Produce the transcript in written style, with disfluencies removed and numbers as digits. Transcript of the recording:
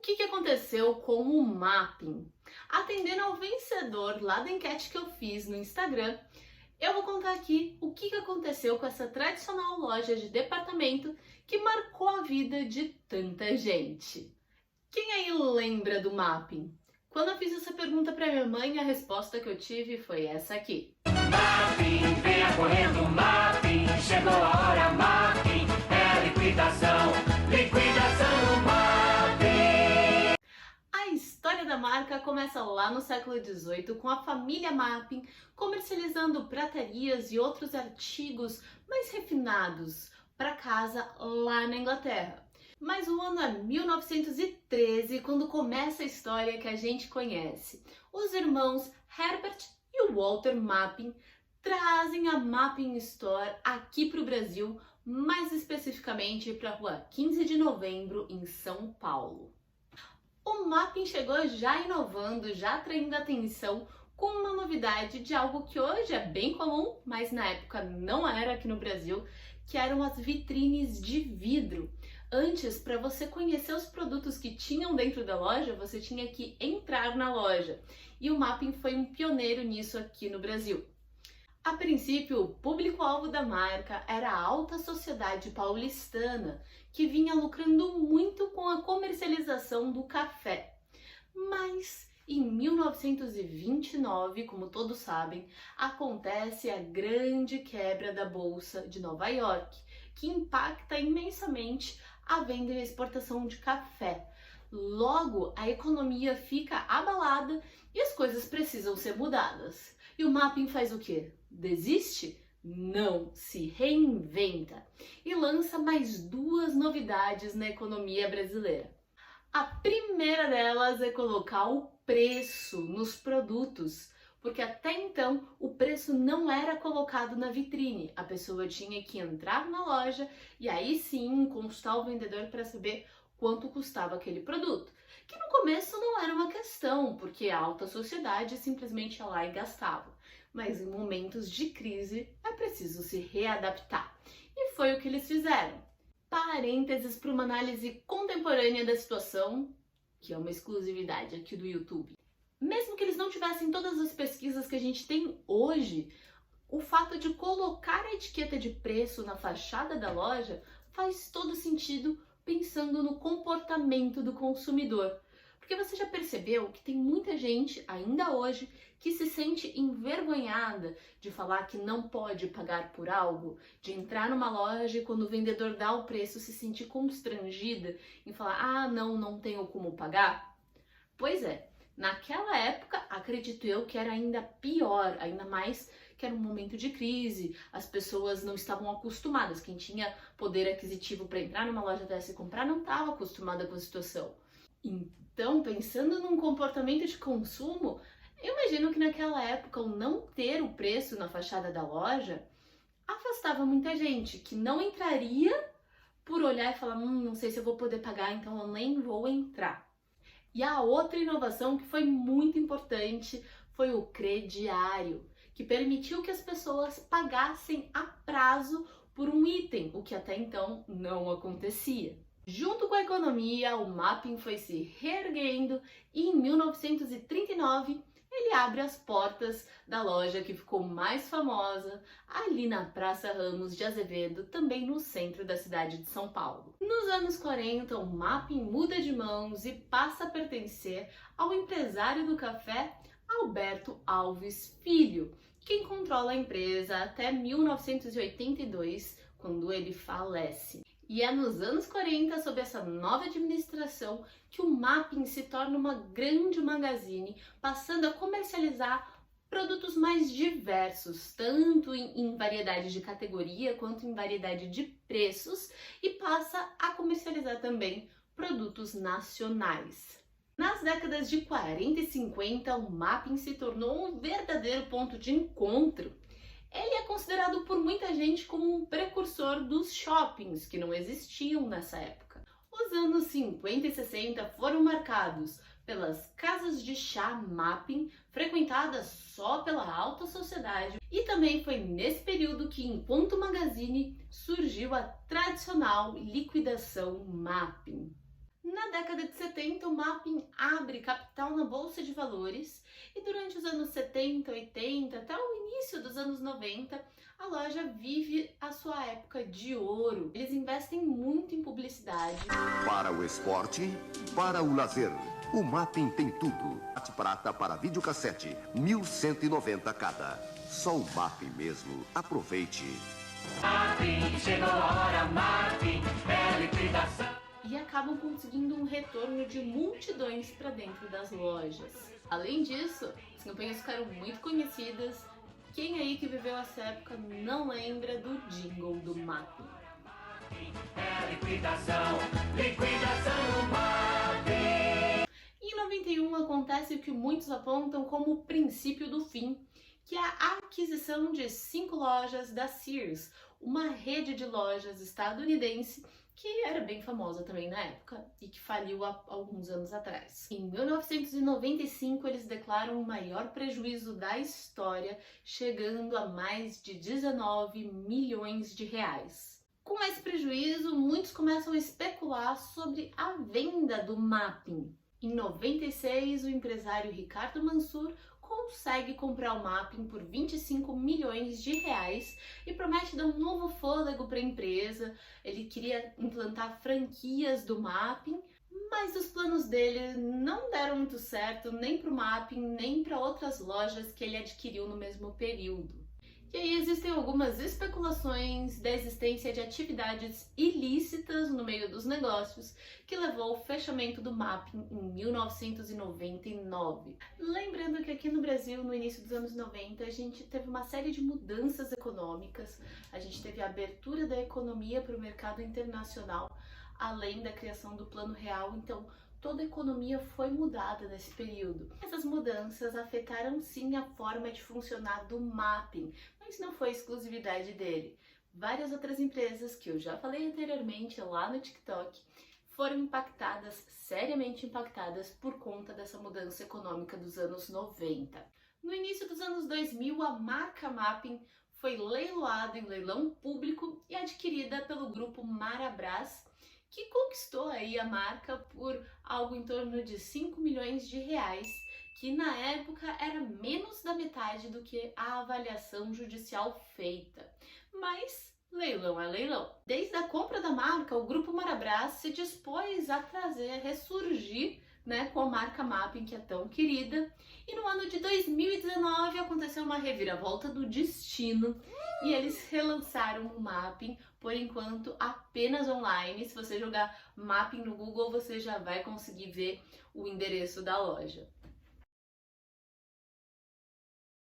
que aconteceu com o Mapping? Atendendo ao vencedor lá da enquete que eu fiz no Instagram, eu vou contar aqui o que aconteceu com essa tradicional loja de departamento que marcou a vida de tanta gente. Quem aí lembra do Mapping? Quando eu fiz essa pergunta para minha mãe, a resposta que eu tive foi essa aqui. Mapping, venha correndo, Mapping, chegou a hora, Mapping, é liquidação, liquidação no Mapping. A história da marca começa lá no século XVIII com a família Mapping comercializando pratarias e outros artigos mais refinados para casa lá na Inglaterra. Mas o ano é 1913 quando começa a história que a gente conhece. Os irmãos Herbert e o Walter Mapping trazem a Mapping Store aqui para o Brasil, mais especificamente para a rua 15 de Novembro, em São Paulo. O Mapping chegou já inovando, já atraindo atenção com uma novidade de algo que hoje é bem comum, mas na época não era aqui no Brasil, que eram as vitrines de vidro. Antes, para você conhecer os produtos que tinham dentro da loja, você tinha que entrar na loja. E o Mapping foi um pioneiro nisso aqui no Brasil. A princípio, o público-alvo da marca era a alta sociedade paulistana, que vinha lucrando muito com a comercialização do café. Mas em 1929, como todos sabem, acontece a grande quebra da Bolsa de Nova York, que impacta imensamente a venda e a exportação de café. Logo, a economia fica abalada e as coisas precisam ser mudadas. E o Mapping faz o quê? Desiste? Não, se reinventa e lança mais duas novidades na economia brasileira. A primeira delas é colocar o preço nos produtos, porque até então o preço não era colocado na vitrine. A pessoa tinha que entrar na loja e aí sim consultar o vendedor para saber quanto custava aquele produto. Que no começo não era uma questão, porque a alta sociedade simplesmente ia lá e gastava. Mas em momentos de crise é preciso se readaptar. E foi o que eles fizeram. Parênteses para uma análise contemporânea da situação, que é uma exclusividade aqui do YouTube. Mesmo que eles não tivessem todas as pesquisas que a gente tem hoje, o fato de colocar a etiqueta de preço na fachada da loja faz todo sentido pensando no comportamento do consumidor. Porque você já percebeu que tem muita gente, ainda hoje, que se sente envergonhada de falar que não pode pagar por algo, de entrar numa loja e quando o vendedor dá o preço se sentir constrangida em falar, ah, não tenho como pagar? Pois é, naquela época, acredito eu que era ainda pior, ainda mais que era um momento de crise, as pessoas não estavam acostumadas, quem tinha poder aquisitivo para entrar numa loja dessa e comprar não estava acostumada com a situação. Então, pensando num comportamento de consumo, eu imagino que naquela época o não ter o preço na fachada da loja afastava muita gente que não entraria por olhar e falar, não sei se eu vou poder pagar, então eu nem vou entrar. E a outra inovação que foi muito importante foi o crediário, que permitiu que as pessoas pagassem a prazo por um item, o que até então não acontecia. Junto com a economia, o Mapping foi se reerguendo e em 1939 ele abre as portas da loja que ficou mais famosa ali na Praça Ramos de Azevedo, também no centro da cidade de São Paulo. Nos anos 40, o Mapping muda de mãos e passa a pertencer ao empresário do café Alberto Alves Filho, quem controla a empresa até 1982, quando ele falece. E é nos anos 40, sob essa nova administração, que o Mapping se torna uma grande magazine, passando a comercializar produtos mais diversos, tanto em variedade de categoria quanto em variedade de preços, e passa a comercializar também produtos nacionais. Nas décadas de 40 e 50, o Mapping se tornou um verdadeiro ponto de encontro. Ele é considerado por muita gente como um precursor dos shoppings, que não existiam nessa época. Os anos 50 e 60 foram marcados pelas casas de chá Mapping, frequentadas só pela alta sociedade, e também foi nesse período que, enquanto magazine, surgiu a tradicional liquidação Mapping. Na década de 70, o Mapping abre capital na Bolsa de Valores e durante os anos 70, 80 até o início dos anos 90, a loja vive a sua época de ouro. Eles investem muito em publicidade. Para o esporte, para o lazer, o Mapping tem tudo. Arte prata para videocassete, 1.190 cada. Só o Mapping mesmo. Aproveite. Mapping, chegou a hora, Mapping, é liquidação. E acabam conseguindo um retorno de multidões para dentro das lojas. Além disso, as campanhas ficaram muito conhecidas. Quem aí que viveu essa época não lembra do jingle do Mapping? É liquidação, liquidação no Mapping. Em 91 acontece o que muitos apontam como o princípio do fim, que é a aquisição de 5 lojas da Sears, uma rede de lojas estadunidense que era bem famosa também na época e que faliu há alguns anos atrás. Em 1995, eles declaram o maior prejuízo da história, chegando a mais de 19 milhões de reais. Com esse prejuízo, muitos começam a especular sobre a venda do Mapping. Em 96, o empresário Ricardo Mansur consegue comprar o Mapping por 25 milhões de reais e promete dar um novo fôlego para a empresa. Ele queria implantar franquias do Mapping, mas os planos dele não deram muito certo nem para o Mapping, nem para outras lojas que ele adquiriu no mesmo período. E aí existem algumas especulações da existência de atividades ilícitas no meio dos negócios que levou ao fechamento do Mapping em 1999. Lembrando que aqui no Brasil, no início dos anos 90, a gente teve uma série de mudanças econômicas, a gente teve a abertura da economia para o mercado internacional, além da criação do Plano Real, então toda a economia foi mudada nesse período. Essas mudanças afetaram sim a forma de funcionar do Mapping, mas não foi exclusividade dele. Várias outras empresas que eu já falei anteriormente lá no TikTok foram impactadas, seriamente impactadas por conta dessa mudança econômica dos anos 90. No início dos anos 2000, a marca Mapping foi leiloada em leilão público e adquirida pelo grupo Marabras, que conquistou aí a marca por algo em torno de 5 milhões de reais, que na época era menos da metade do que a avaliação judicial feita. Mas leilão é leilão. Desde a compra da marca, o grupo Marabras se dispôs a ressurgir, com a marca Mapping, que é tão querida. E no ano de 2019 aconteceu uma reviravolta do destino e eles relançaram o Mapping, por enquanto apenas online. Se você jogar Mapping no Google, você já vai conseguir ver o endereço da loja.